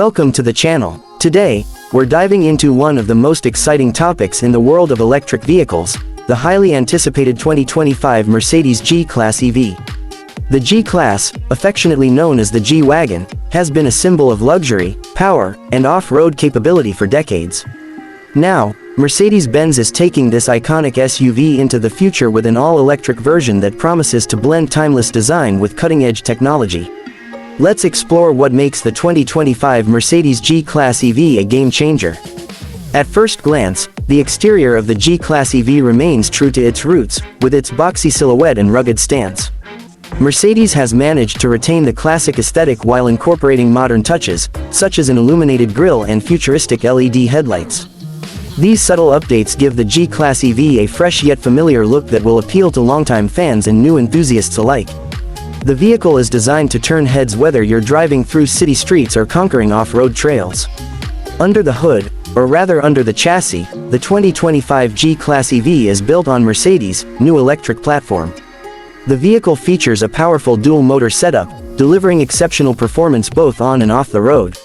Welcome to the channel. Today, we're diving into one of the most exciting topics in the world of electric vehicles, the highly anticipated 2025 Mercedes G-Class EV. The G-Class, affectionately known as the G-Wagon, has been a symbol of luxury, power, and off-road capability for decades. Now, Mercedes-Benz is taking this iconic SUV into the future with an all-electric version that promises to blend timeless design with cutting-edge technology. Let's explore what makes the 2025 Mercedes G-Class EV a game-changer. At first glance, the exterior of the G-Class EV remains true to its roots, with its boxy silhouette and rugged stance. Mercedes has managed to retain the classic aesthetic while incorporating modern touches, such as an illuminated grille and futuristic LED headlights. These subtle updates give the G-Class EV a fresh yet familiar look that will appeal to longtime fans and new enthusiasts alike. The vehicle is designed to turn heads whether you're driving through city streets or conquering off-road trails. Under the hood, or rather under the chassis, the 2025 G-Class EV is built on Mercedes' new electric platform. The vehicle features a powerful dual-motor setup, delivering exceptional performance both on and off the road.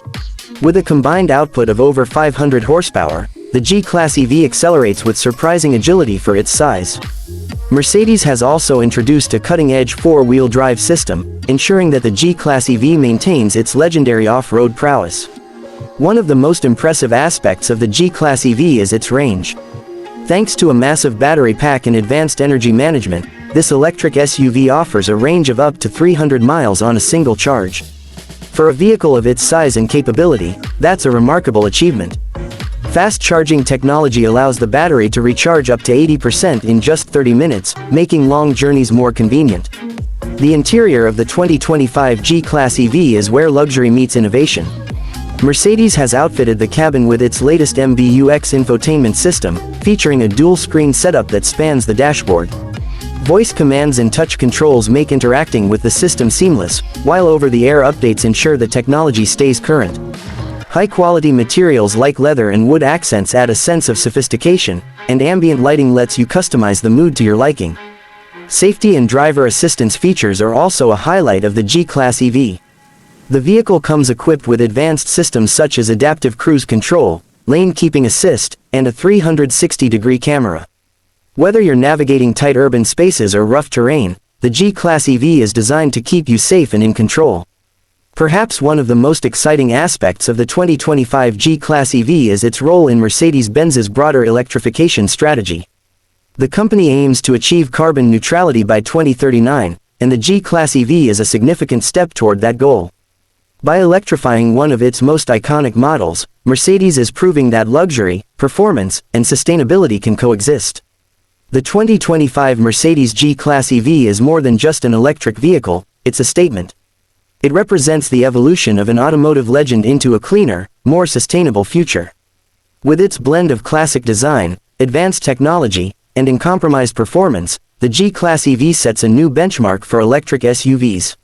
With a combined output of over 500 horsepower, the G-Class EV accelerates with surprising agility for its size. Mercedes has also introduced a cutting-edge four-wheel drive system, ensuring that the G-Class EV maintains its legendary off-road prowess. One of the most impressive aspects of the G-Class EV is its range. Thanks to a massive battery pack and advanced energy management, this electric SUV offers a range of up to 300 miles on a single charge. For a vehicle of its size and capability, that's a remarkable achievement. Fast charging technology allows the battery to recharge up to 80% in just 30 minutes, making long journeys more convenient. The interior of the 2025 G-Class EV is where luxury meets innovation. Mercedes has outfitted the cabin with its latest MBUX infotainment system, featuring a dual-screen setup that spans the dashboard. Voice commands and touch controls make interacting with the system seamless, while over-the-air updates ensure the technology stays current. High-quality materials like leather and wood accents add a sense of sophistication, and ambient lighting lets you customize the mood to your liking. Safety and driver assistance features are also a highlight of the G-Class EV. The vehicle comes equipped with advanced systems such as adaptive cruise control, lane keeping assist, and a 360-degree camera. Whether you're navigating tight urban spaces or rough terrain, the G-Class EV is designed to keep you safe and in control. Perhaps one of the most exciting aspects of the 2025 G-Class EV is its role in Mercedes-Benz's broader electrification strategy. The company aims to achieve carbon neutrality by 2039, and the G-Class EV is a significant step toward that goal. By electrifying one of its most iconic models, Mercedes is proving that luxury, performance, and sustainability can coexist. The 2025 Mercedes G-Class EV is more than just an electric vehicle, it's a statement. It represents the evolution of an automotive legend into a cleaner, more sustainable future. With its blend of classic design, advanced technology, and uncompromised performance, the G-Class EV sets a new benchmark for electric SUVs.